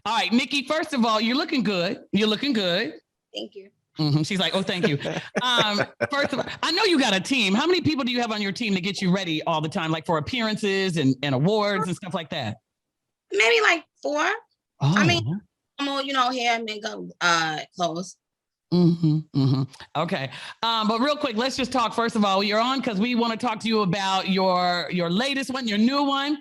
All right, Nicki, first of all, you're looking good. You're looking good. Thank you. She's like, oh, thank you. First of all, I know you got a team. How many people do you have on your team to get you ready all the time, like for appearances and awards and stuff like that? Maybe like 4. Oh. I mean, hair, makeup, clothes. Okay. But real quick, let's just talk. First of all, you're on because we want to talk to you about your latest one, your new one.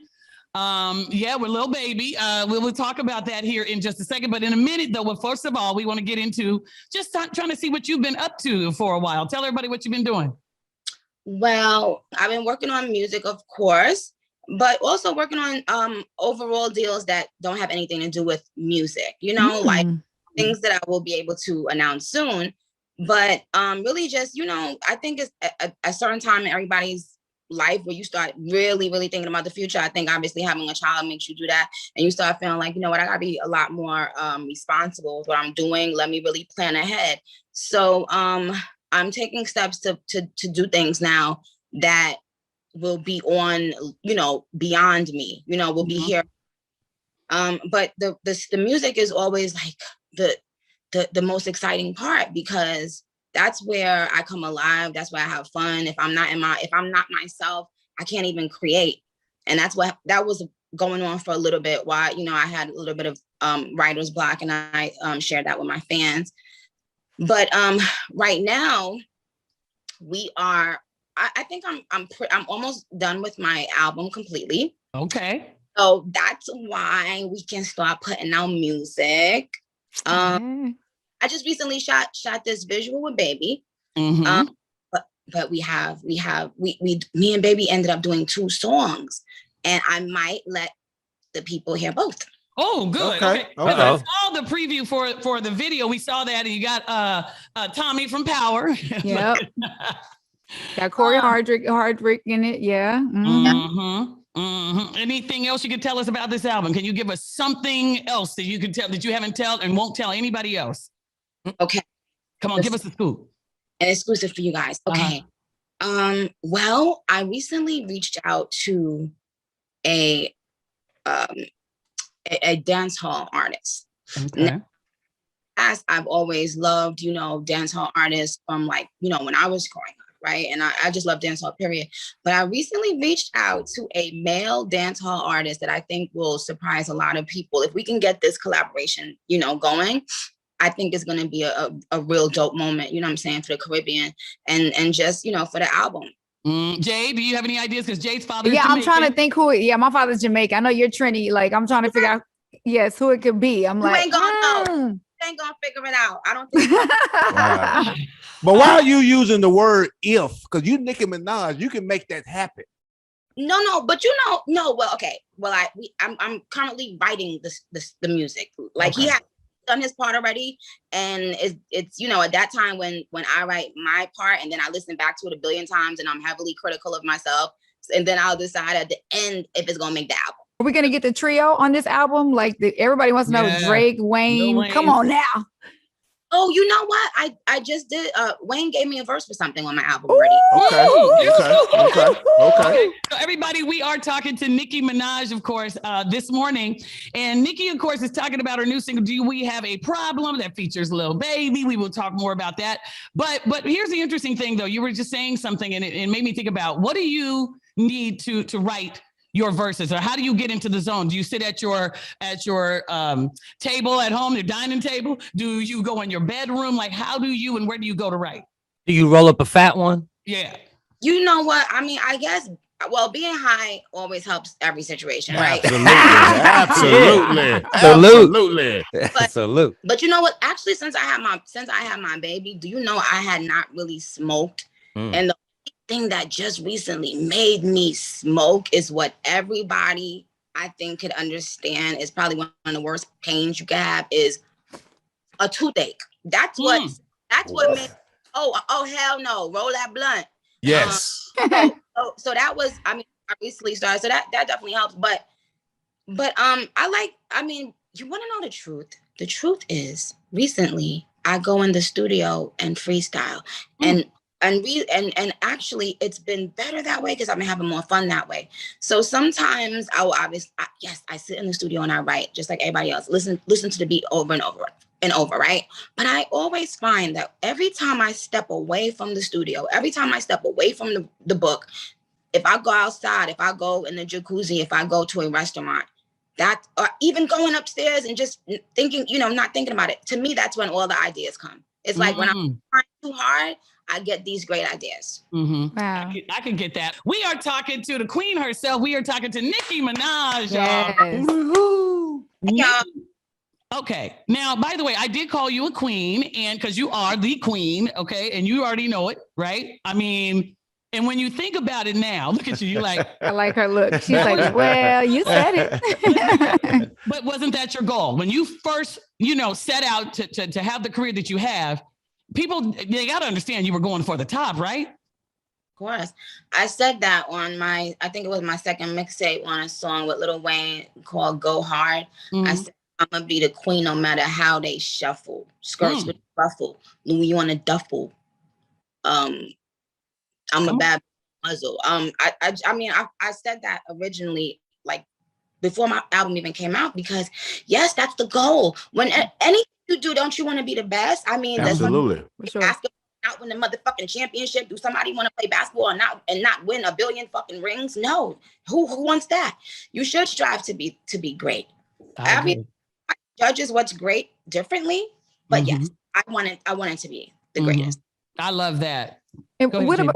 With Lil Baby. We will talk about that here in just a second. But in a minute, though, first of all, we want to get into just trying to see what you've been up to for a while. Tell everybody what you've been doing. Well, I've been working on music, of course, but also working on overall deals that don't have anything to do with music, like things that I will be able to announce soon. But really just, I think it's a certain time in everybody's life where you start really, really thinking about the future. I think obviously having a child makes you do that. And you start feeling like, I gotta be a lot more responsible with what I'm doing. Let me really plan ahead. So I'm taking steps to do things now that will be on, beyond me, will be here. But the music is always like the most exciting part, because that's where I come alive. That's where I have fun. If I'm not myself, I can't even create. And that was going on for a little bit while, I had a little bit of writer's block, and I shared that with my fans. But right now I think I'm almost done with my album completely. Okay. So that's why we can start putting out music. I just recently shot this visual with Baby. But me and Baby ended up doing 2 songs, and I might let the people hear both. Oh, good. Okay. I saw the preview for the video. We saw that, and you got Tommy from Power. Yep. Got Corey Hardrick in it. Yeah. Anything else you could tell us about this album? Can you give us something else that you could tell that you haven't told and won't tell anybody else? Okay. Come on, give us a scoop. An exclusive for you guys. Okay. Well, I recently reached out to a dance hall artist. Okay. Now, as I've always loved, dance hall artists from when I was growing up, right? And I just love dance hall, period. But I recently reached out to a male dance hall artist that I think will surprise a lot of people. If we can get this collaboration, going, I think it's going to be a real dope moment, you know what I'm saying, for the Caribbean and just, for the album. Jay, do you have any ideas? Because Jay's father is Jamaican. I'm trying to think who. Yeah, my father's Jamaican. I know you're Trini. Like, I'm trying to figure out, who it could be. I'm like, ain't gonna know. You ain't gonna figure it out. I don't think. Wow. But why are you using the word if? Because you Nicki Minaj, you can make that happen. No, but no. Well, okay. Well, I'm currently writing the music. Like he has done his part already, and it's at that time when I write my part and then I listen back to it a billion times and I'm heavily critical of myself, and then I'll decide at the end if it's gonna make the album. Are we gonna get the trio on this album? Like everybody wants to know Drake, Wayne. Come on now. Oh, you know what? I just did. Wayne gave me a verse for something on my album already. Okay. So everybody, we are talking to Nicki Minaj, of course, this morning, and Nicki, of course, is talking about her new single. Do We Have a Problem? That features Lil Baby. We will talk more about that. But here's the interesting thing, though. You were just saying something, and it made me think about what do you need to write your verses, or how do you get into the zone? Do you sit at your table at home, your dining table? Do you go in your bedroom? Like, how do you and where do you go to write? Do you roll up a fat one? Yeah. You know what? I mean, I guess, well, being high always helps every situation, right? Absolutely. But you know what? Actually, since I had my baby, do you know I had not really smoked, and the thing that just recently made me smoke is what everybody I think could understand is probably one of the worst pains you can have is a toothache. That's what made, oh hell no, roll that blunt. Yes. So that was, I mean, I recently started, so that definitely helps. But you want to know the truth? The truth is recently I go in the studio and freestyle, and and actually it's been better that way because I've been having more fun that way. So sometimes I will obviously, yes, I sit in the studio and I write just like everybody else. Listen to the beat over and over and over, right? But I always find that every time I step away from the studio, every time I step away from the book, if I go outside, if I go in the jacuzzi, if I go to a restaurant, that, or even going upstairs and just thinking, not thinking about it. To me, that's when all the ideas come. It's like when I'm trying too hard, I get these great ideas. Wow. I can get that. We are talking to the queen herself. We are talking to Nicki Minaj. Yes. Okay. Now, by the way, I did call you a queen, and because you are the queen, okay, and you already know it, right? I mean, and when you think about it now, look at you, you're like, I like her look. She's like, well, you said it. But wasn't that your goal? When you first, set out to have the career that you have, people, they got to understand you were going for the top, right? Of course. I said that on I think it was my second mixtape on a song with Lil Wayne called Go Hard. I said, I'm going to be the queen no matter how they shuffle. Skirts with ruffle. Louis on a duffel. I'm a bad muzzle. I mean, I said that originally, like before my album even came out, because yes, that's the goal. When anything you do, don't you want to be the best? I mean, absolutely. basketball, not win the motherfucking championship. Do somebody want to play basketball and not win a billion fucking rings? No. Who wants that? You should strive to be great. Every judges what's great differently, but yes, I want it to be the greatest. I love that. And what about